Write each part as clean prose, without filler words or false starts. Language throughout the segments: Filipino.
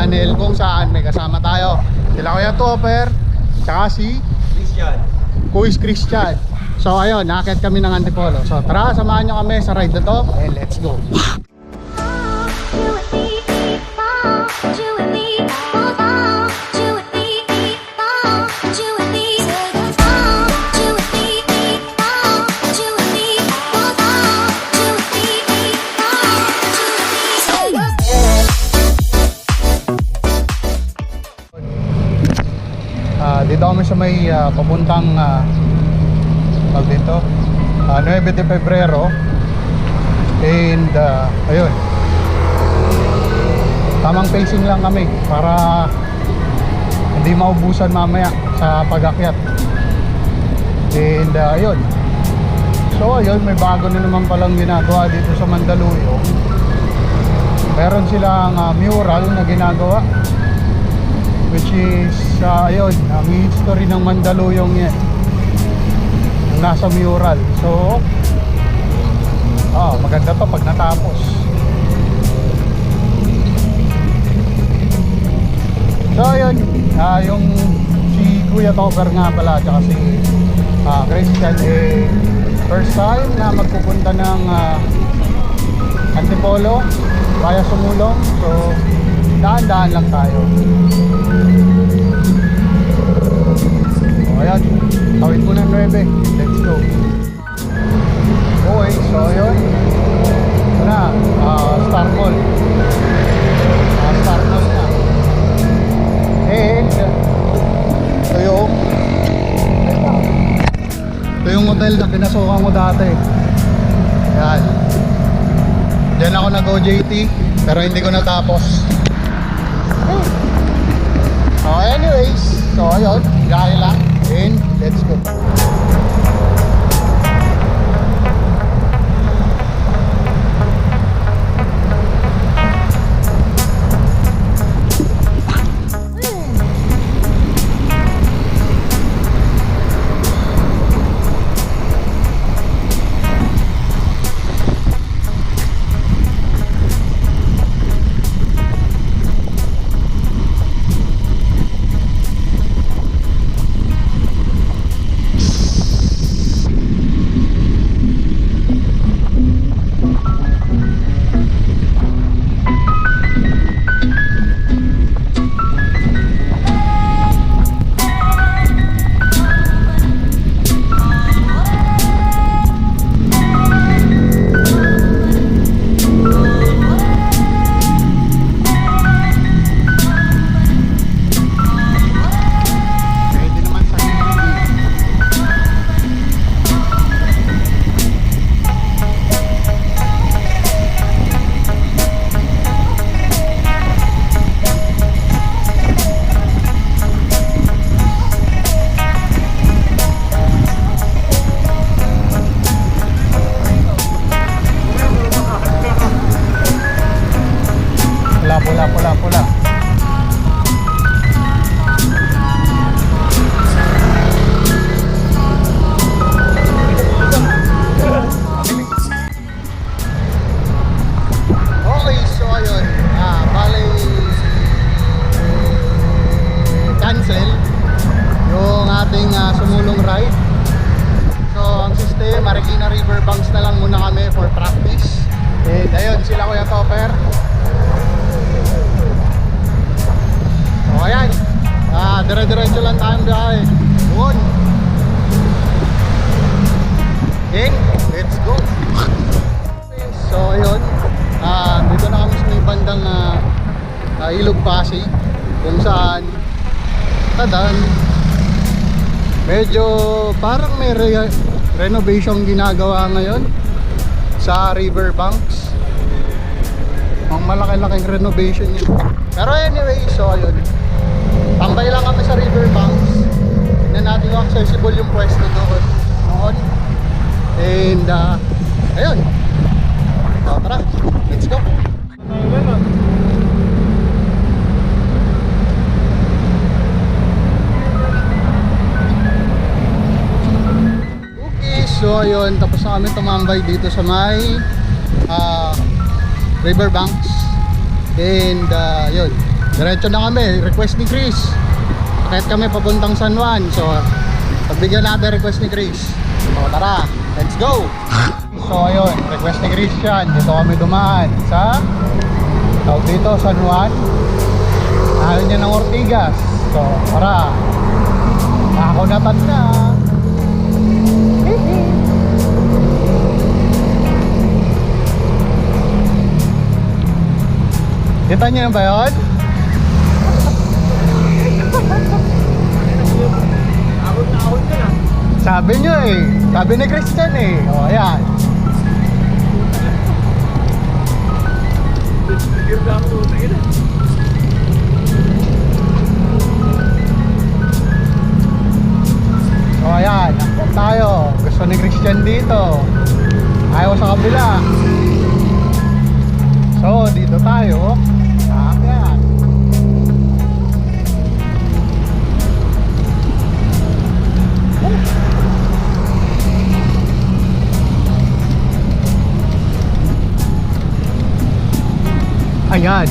channel kung saan may kasama tayo. Sila Kuya Topper, tsaka si Kuis Christian. So ayun, nakakit kami ng Antipolo. So tara, samahan nyo kami sa ride na to and let's go. Dito kami sa may papuntang dito 9 de Pebrero. And ayun, tamang pacing lang kami para hindi maubusan mamaya sa pag-akyat. And ayun, so ayun, may bago na naman palang ginagawa dito sa Mandaluyong. Meron silang mural na ginagawa, which is ayun, ang history ng Mandaluyong yan nasa mural. So maganda to pag natapos. So ayun, yung si Kuya Topper nga pala tsaka si Christian, first time na magpupunta ng Antipolo via Sumulong. So daan-daan lang tayo. Ayan, tawid mo ng 9. Let's go. Okay, so yun. Ito na, Star Mall. Star Mall na. And ito yung hotel na pinasukan ko dati. Ayan. Diyan ako nag-OJT, pero hindi ko natapos. So anyways, so ayun, gaya lang. And let's go. Pula. Okay, so ayun, bali cancel yung ating Sumulong ride. So ang system, Marikina Riverbanks na lang muna kami for practice. And ayun, sila Kuya Topper. O ayan, dire-diretso lang tayong biyahe. Yun. Okay, let's go. So ayun, dito na kami sa may bandang Ilog Pasig, kung saan tadan medyo parang may renovation ginagawa ngayon sa riverbanks. Ang malaki-laking renovation yun. Pero anyway, so ayun, tambay lang kami sa riverbanks. Tignan natin kung accessible yung pwesto doon. And ayun, so tara, let's go. Okay, so ayun, tapos na kami tumambay dito sa may riverbanks. And yun, diretso na kami. Request ni Chris. Kahit kami papuntang San Juan. So, pagbigyan natin request ni Chris. So, tara. Let's go! So, ayun. Request ni Christian. Dito kami dumaan sa tawag dito, San Juan. Ayaw niya ng Ortigas. So, tara. Ako na tanda. Kita niyo na ba yun? Ahon ka na. Sabi niyo eh. Sabi ni Christian eh. O, ayan. So ayan, nakapag tayo. Gusto ni Christian dito. Ayaw sa kabila. So dito tayo. Ayan.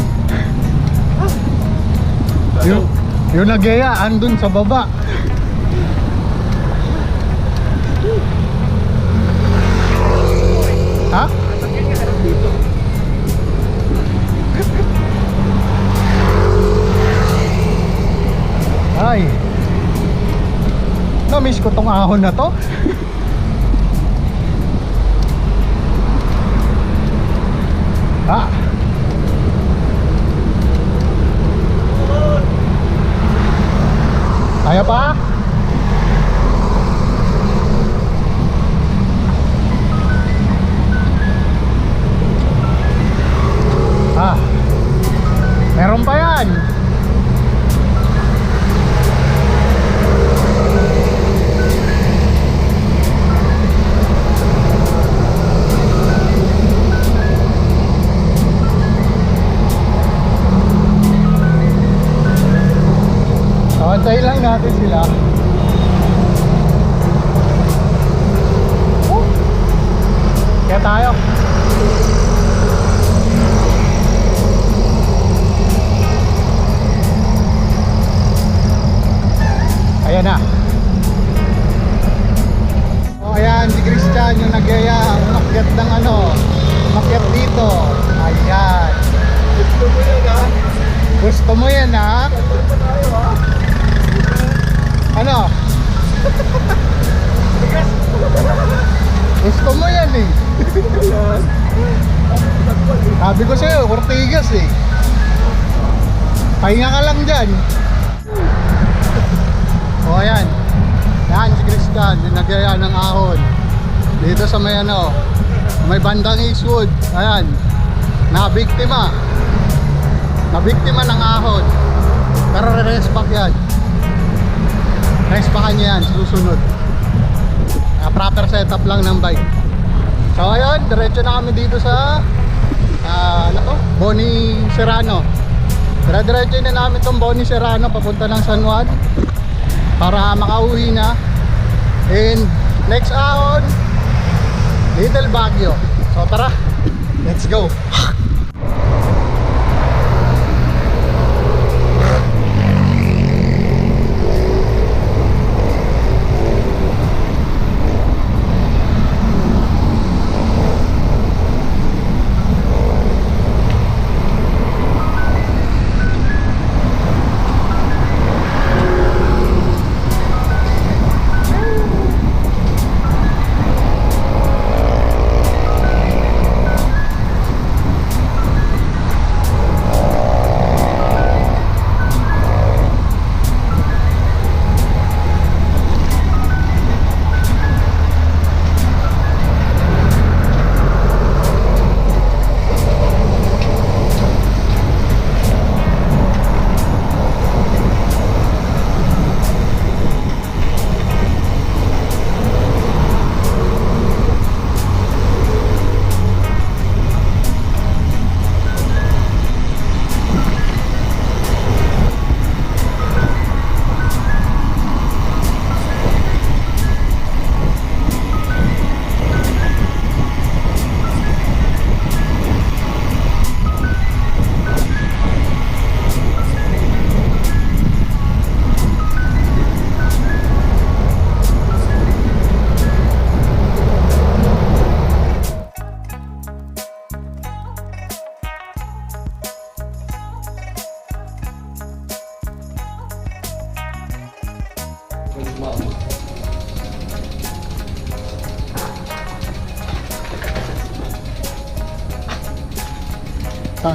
Ayan. Yung nagyaya, andun sa baba. Ha? Ay. Na-miss ko tong ahon na to. Ha? Kaya pa? Ah. Meron pa yan. Antayin lang natin sila. Kaya tayo. Ayan na. O ayan, si Christian yung nagyaya umakyat ng umakyat dito. Ayan. Gusto mo yan ha? Gusto mo yan ha? Ano? Gusto mo yan eh. Sabi ko sa'yo, Ortigas eh. Pahinga ka lang dyan. O ayan. Yan si Christian, yung nagyaya ng ahon. Dito sa may bandang Eastwood. Ayan. Nabiktima ng ahon. Pero re-respect yan. Respakan niya yan, susunod. Proper setup lang ng bike. So ayun, diretso na kami dito sa Boni Serrano. Diretso na namin itong Boni Serrano papunta ng San Juan para makauwi na. And next ahon, Little Baguio. So tara, let's go.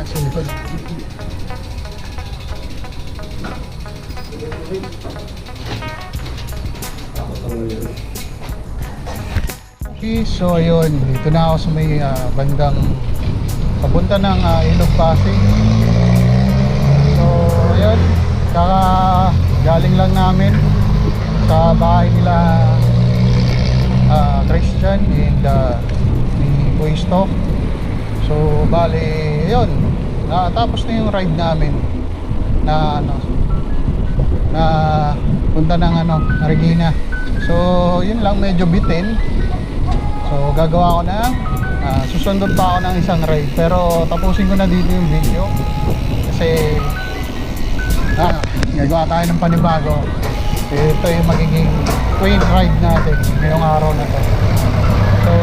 Sa likod. Okay, so ayun, dito na ako sa may bandang papunta ng Ilog Pasig. So ayun, galing lang namin sa bahay nila Christian and ni Puisto. So bali, ayun, tapos na yung ride namin na na punta ng Regina. So yun lang, medyo bitin. So gagawa ko na susundot pa ako ng isang ride, pero tapusin ko na dito yung video kasi gagawa tayo ng panibago. Ito yung magiging twin ride natin ngayong araw na to. So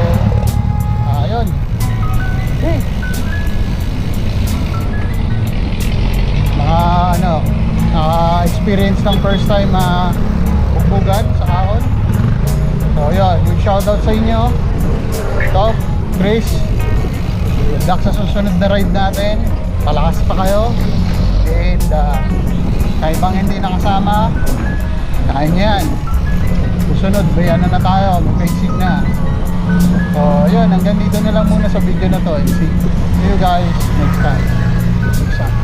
ayun, okay. Mga experience ng first time bugbugan sa ahon. So yun, yung shoutout sa inyo, Top, Chris. Good luck sa susunod na ride natin. Palakas pa kayo. And kahit bang hindi nakasama, kaya nyo yan. Susunod, bayan na tayo, mag-basic na. So yun, hanggang dito na lang muna sa video na to. And see you guys next time. Next time.